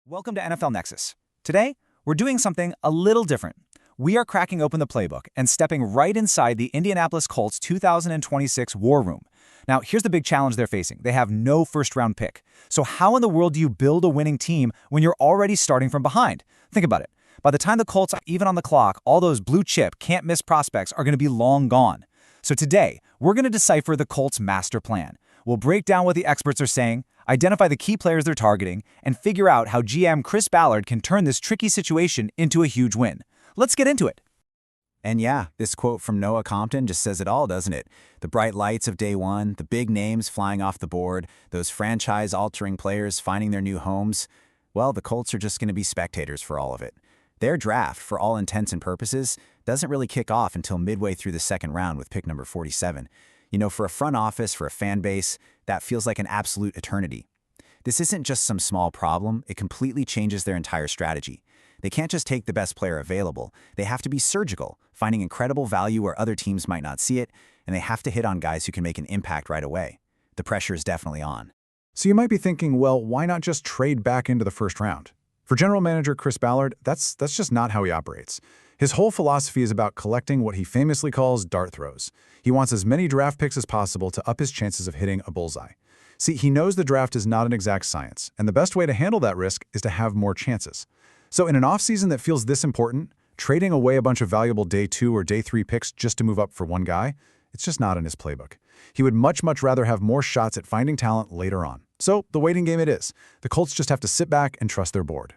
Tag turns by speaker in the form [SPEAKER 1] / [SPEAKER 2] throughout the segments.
[SPEAKER 1] Welcome to NFL Nexus. Today, we're doing something a little different. We are cracking open the playbook and stepping right inside the Indianapolis Colts 2026 war room. Now, here's the big challenge they're facing. They have no first-round pick. So how in the world do you build a winning team when you're already starting from behind? Think about it. By the time the Colts are even on the clock, all those blue-chip, can't-miss prospects are going to be long gone. So today, we're going to decipher the Colts' master plan. We'll break down what the experts are saying, identify the key players they're targeting, and figure out how GM Chris Ballard can turn this tricky situation into a huge win. Let's get into it.
[SPEAKER 2] And yeah, this quote from Noah Compton just says it all, doesn't it? The bright lights of day one, the big names flying off the board, those franchise-altering players finding their new homes. Well, the Colts are just going to be spectators for all of it. Their draft, for all intents and purposes, doesn't really kick off until midway through the second round with pick number 47. You know, for a front office, for a fan base, that feels like an absolute eternity. This isn't just some small problem, it completely changes their entire strategy. They can't just take the best player available, they have to be surgical, finding incredible value where other teams might not see it, and they have to hit on guys who can make an impact right away. The pressure is definitely on.
[SPEAKER 3] So you might be thinking, well, why not just trade back into the first round? For general manager Chris Ballard, that's just not how he operates. His whole philosophy is about collecting what he famously calls dart throws. He wants as many draft picks as possible to up his chances of hitting a bullseye. See, he knows the draft is not an exact science, and the best way to handle that risk is to have more chances. So in an offseason that feels this important, trading away a bunch of valuable day 2 or day 3 picks just to move up for one guy, it's just not in his playbook. He would much rather have more shots at finding talent later on. So the waiting game it is. The Colts just have to sit back and trust their board.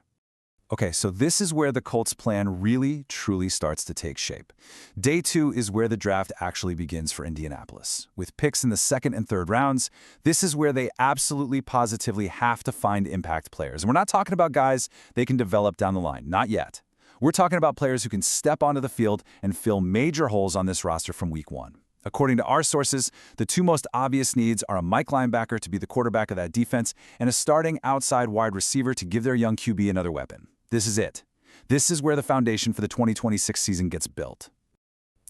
[SPEAKER 4] Okay, so this is where the Colts' plan really, truly starts to take shape. Day 2 is where the draft actually begins for Indianapolis. With picks in the second and third rounds, this is where they absolutely, positively have to find impact players. And we're not talking about guys they can develop down the line, not yet. We're talking about players who can step onto the field and fill major holes on this roster from week 1. According to our sources, the two most obvious needs are a Mike linebacker to be the quarterback of that defense and a starting outside wide receiver to give their young QB another weapon. This is it. This is where the foundation for the 2026 season gets built.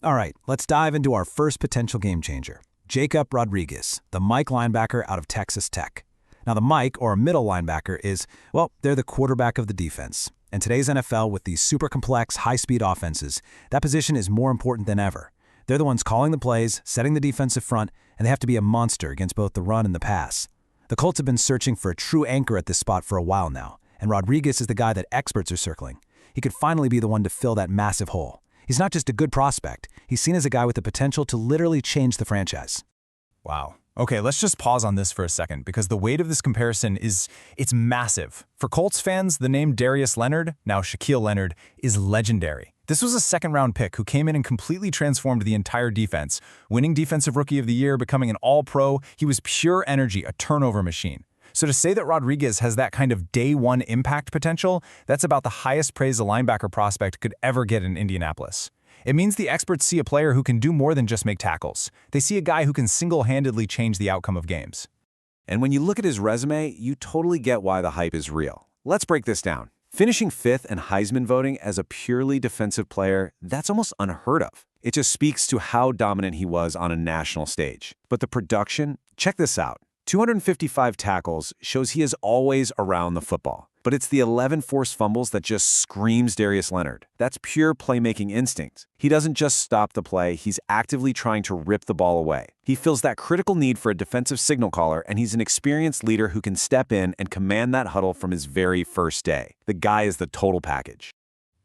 [SPEAKER 5] All right, let's dive into our first potential game changer, Jacob Rodriguez, the Mike linebacker out of Texas Tech. Now, the Mike, or middle linebacker, is, well, they're the quarterback of the defense. In today's NFL, with these super complex, high-speed offenses, that position is more important than ever. They're the ones calling the plays, setting the defensive front, and they have to be a monster against both the run and the pass. The Colts have been searching for a true anchor at this spot for a while now, and Rodriguez is the guy that experts are circling. He could finally be the one to fill that massive hole. He's not just a good prospect, he's seen as a guy with the potential to literally change the franchise.
[SPEAKER 1] Wow. Okay, let's just pause on this for a second because the weight of this comparison it's massive. For Colts fans, the name Darius Leonard, now Shaquille Leonard, is legendary. This was a second-round pick who came in and completely transformed the entire defense, winning Defensive Rookie of the Year, becoming an All-Pro. He was pure energy, a turnover machine. So to say that Rodriguez has that kind of day 1 impact potential, that's about the highest praise a linebacker prospect could ever get in Indianapolis. It means the experts see a player who can do more than just make tackles. They see a guy who can single-handedly change the outcome of games.
[SPEAKER 4] And when you look at his resume, you totally get why the hype is real. Let's break this down. Finishing 5th in Heisman voting as a purely defensive player, that's almost unheard of. It just speaks to how dominant he was on a national stage. But the production? Check this out. 255 tackles shows he is always around the football. But it's the 11 forced fumbles that just screams Darius Leonard. That's pure playmaking instinct. He doesn't just stop the play, he's actively trying to rip the ball away. He feels that critical need for a defensive signal caller, and he's an experienced leader who can step in and command that huddle from his very first day. The guy is the total package.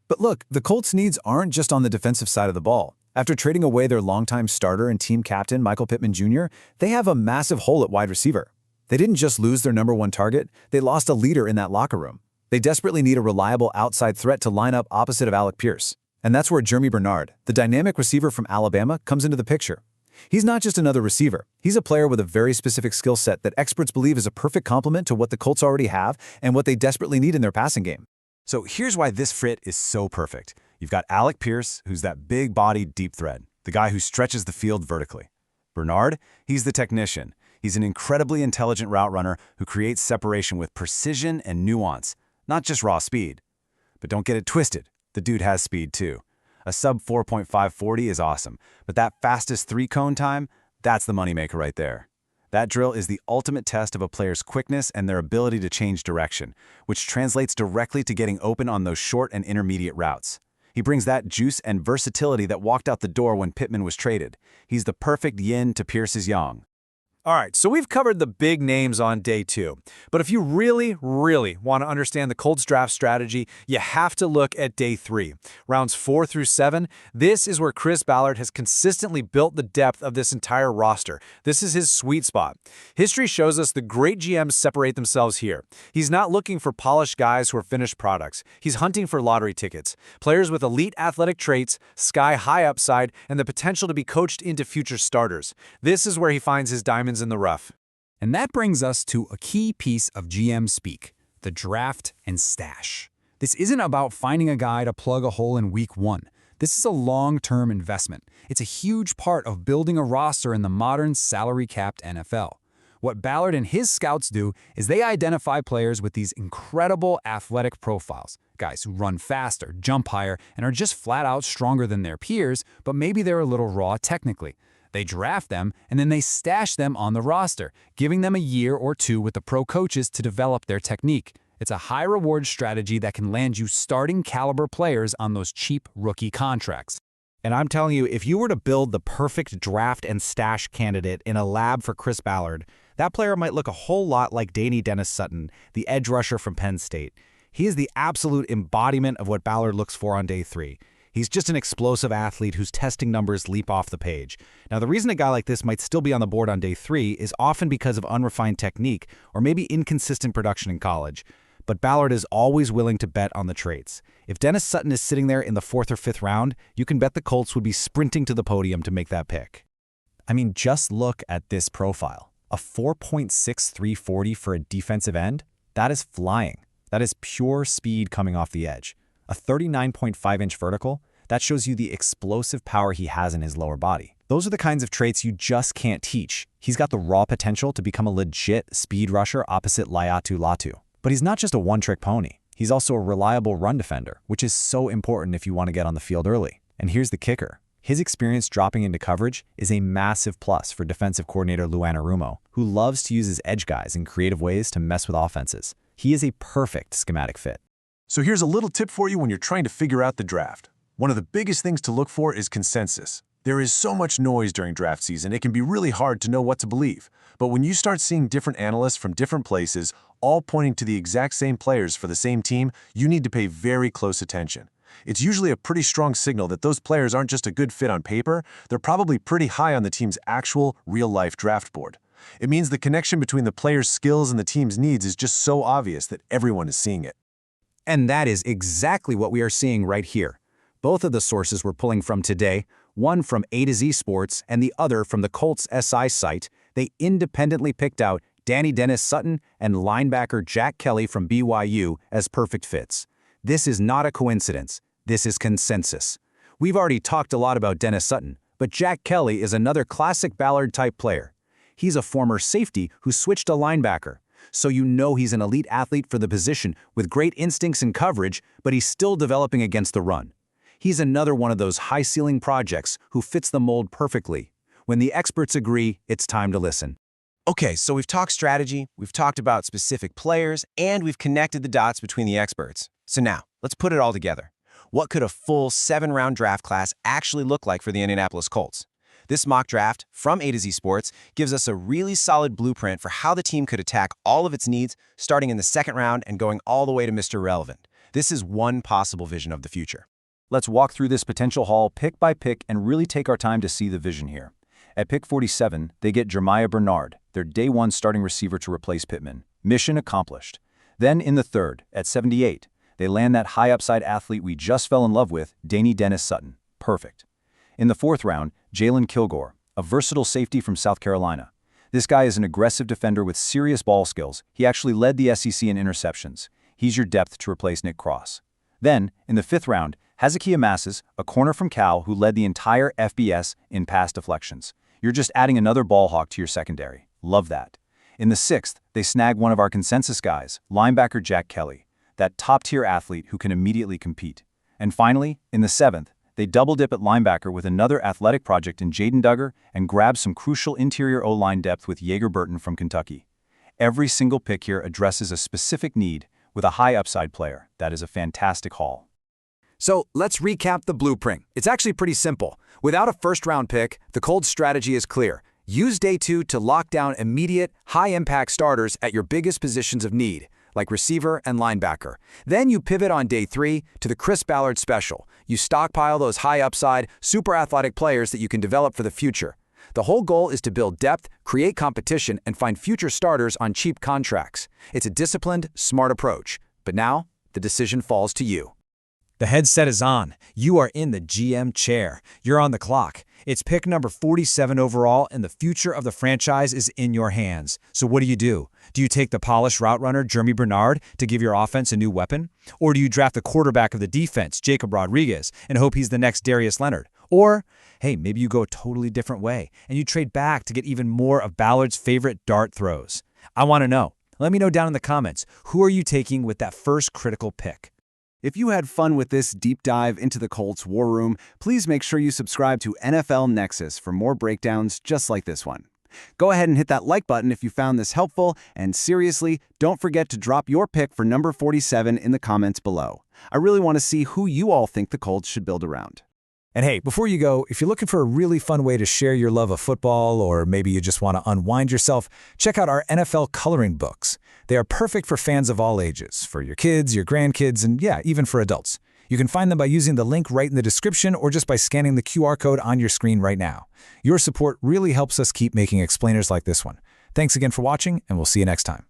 [SPEAKER 2] But look, the Colts' needs aren't just on the defensive side of the ball. After trading away their longtime starter and team captain, Michael Pittman Jr., they have a massive hole at wide receiver. They didn't just lose their number 1 target, they lost a leader in that locker room. They desperately need a reliable outside threat to line up opposite of Alec Pierce. And that's where Jeremy Bernard, the dynamic receiver from Alabama, comes into the picture. He's not just another receiver. He's a player with a very specific skill set that experts believe is a perfect complement to what the Colts already have and what they desperately need in their passing game.
[SPEAKER 4] So here's why this fit is so perfect. You've got Alec Pierce, who's that big-bodied deep threat, the guy who stretches the field vertically. Bernard, he's the technician. He's an incredibly intelligent route runner who creates separation with precision and nuance, not just raw speed. But don't get it twisted. The dude has speed too. A sub 4.540 is awesome, but that fastest 3-cone time, that's the moneymaker right there.
[SPEAKER 2] That drill is the ultimate test of a player's quickness and their ability to change direction, which translates directly to getting open on those short and intermediate routes. He brings that juice and versatility that walked out the door when Pittman was traded. He's the perfect yin to Pierce's yang.
[SPEAKER 5] All right, so we've covered the big names on day 2. But if you really want to understand the Colts draft strategy, you have to look at day 3. Rounds 4 through 7, this is where Chris Ballard has consistently built the depth of this entire roster. This is his sweet spot. History shows us the great GMs separate themselves here. He's not looking for polished guys who are finished products. He's hunting for lottery tickets. Players with elite athletic traits, sky-high upside, and the potential to be coached into future starters. This is where he finds his diamonds in the rough.
[SPEAKER 6] And that brings us to a key piece of GM speak, the draft and stash. This isn't about finding a guy to plug a hole in week 1. This is a long-term investment. It's a huge part of building a roster in the modern salary-capped NFL. What Ballard and his scouts do is they identify players with these incredible athletic profiles, guys who run faster, jump higher, and are just flat out stronger than their peers, but maybe they're a little raw technically. They draft them, and then they stash them on the roster, giving them a year or 2 with the pro coaches to develop their technique. It's a high-reward strategy that can land you starting caliber players on those cheap rookie contracts.
[SPEAKER 1] And I'm telling you, if you were to build the perfect draft and stash candidate in a lab for Chris Ballard, that player might look a whole lot like Danny Dennis Sutton, the edge rusher from Penn State. He is the absolute embodiment of what Ballard looks for on day 3. He's just an explosive athlete whose testing numbers leap off the page. Now, the reason a guy like this might still be on the board on day 3 is often because of unrefined technique or maybe inconsistent production in college. But Ballard is always willing to bet on the traits. If Dennis Sutton is sitting there in the 4th or 5th round, you can bet the Colts would be sprinting to the podium to make that pick. I mean, just look at this profile. A 4.63 40 for a defensive end? That is flying. That is pure speed coming off the edge. A 39.5-inch vertical, that shows you the explosive power he has in his lower body. Those are the kinds of traits you just can't teach. He's got the raw potential to become a legit speed rusher opposite Laiatu Latu. But he's not just a one-trick pony. He's also a reliable run defender, which is so important if you want to get on the field early. And here's the kicker. His experience dropping into coverage is a massive plus for defensive coordinator Lou Anarumo, who loves to use his edge guys in creative ways to mess with offenses. He is a perfect schematic fit.
[SPEAKER 7] So here's a little tip for you when you're trying to figure out the draft. One of the biggest things to look for is consensus. There is so much noise during draft season, it can be really hard to know what to believe. But when you start seeing different analysts from different places, all pointing to the exact same players for the same team, you need to pay very close attention. It's usually a pretty strong signal that those players aren't just a good fit on paper, they're probably pretty high on the team's actual, real-life draft board. It means the connection between the player's skills and the team's needs is just so obvious that everyone is seeing it.
[SPEAKER 6] And that is exactly what we are seeing right here. Both of the sources we're pulling from today, one from A to Z Sports and the other from the Colts SI site, they independently picked out Danny Dennis Sutton and linebacker Jack Kelly from BYU as perfect fits. This is not a coincidence. This is consensus. We've already talked a lot about Dennis Sutton, but Jack Kelly is another classic Ballard-type player. He's a former safety who switched to linebacker. So you know he's an elite athlete for the position with great instincts and coverage, but he's still developing against the run. He's another one of those high-ceiling projects who fits the mold perfectly. When the experts agree, it's time to listen.
[SPEAKER 8] Okay, so we've talked strategy, we've talked about specific players, and we've connected the dots between the experts. So now, let's put it all together. What could a full 7-round draft class actually look like for the Indianapolis Colts? This mock draft from A to Z Sports gives us a really solid blueprint for how the team could attack all of its needs, starting in the 2nd round and going all the way to Mr. Relevant. This is one possible vision of the future.
[SPEAKER 2] Let's walk through this potential haul pick by pick and really take our time to see the vision here. At pick 47, they get Jeremiah Bernard, their day 1 starting receiver to replace Pittman. Mission accomplished. Then in the 3rd, at 78, they land that high-upside athlete we just fell in love with, Danny Dennis Sutton. Perfect. In the 4th round, Jalen Kilgore, a versatile safety from South Carolina. This guy is an aggressive defender with serious ball skills. He actually led the SEC in interceptions. He's your depth to replace Nick Cross. Then, in the 5th round, Hezekiah Massis, a corner from Cal who led the entire FBS in pass deflections. You're just adding another ball hawk to your secondary. Love that. In the 6th, they snag one of our consensus guys, linebacker Jack Kelly, that top-tier athlete who can immediately compete. And finally, in the 7th, they double-dip at linebacker with another athletic project in Jaden Duggar and grab some crucial interior O-line depth with Jaeger Burton from Kentucky. Every single pick here addresses a specific need with a high upside player. That is a fantastic haul.
[SPEAKER 6] So let's recap the blueprint. It's actually pretty simple. Without a first-round pick, the Colts' strategy is clear. Use day 2 to lock down immediate, high-impact starters at your biggest positions of need, like receiver and linebacker. Then you pivot on day 3 to the Chris Ballard special. You stockpile those high-upside, super-athletic players that you can develop for the future. The whole goal is to build depth, create competition, and find future starters on cheap contracts. It's a disciplined, smart approach. But now, the decision falls to you.
[SPEAKER 5] The headset is on. You are in the GM chair. You're on the clock. It's pick number 47 overall, and the future of the franchise is in your hands. So what do? Do you take the polished route runner, Jeremy Bernard, to give your offense a new weapon? Or do you draft the quarterback of the defense, Jacob Rodriguez, and hope he's the next Darius Leonard? Or, hey, maybe you go a totally different way, and you trade back to get even more of Ballard's favorite dart throws. I want to know. Let me know down in the comments. Who are you taking with that first critical pick?
[SPEAKER 4] If you had fun with this deep dive into the Colts war room, please make sure you subscribe to NFL Nexus for more breakdowns just like this one. Go ahead and hit that like button if you found this helpful, and seriously, don't forget to drop your pick for number 47 in the comments below. I really want to see who you all think the Colts should build around.
[SPEAKER 5] And hey, before you go, if you're looking for a really fun way to share your love of football, or maybe you just want to unwind yourself, check out our NFL coloring books. They are perfect for fans of all ages, for your kids, your grandkids, and yeah, even for adults. You can find them by using the link right in the description or just by scanning the QR code on your screen right now. Your support really helps us keep making explainers like this one. Thanks again for watching, and we'll see you next time.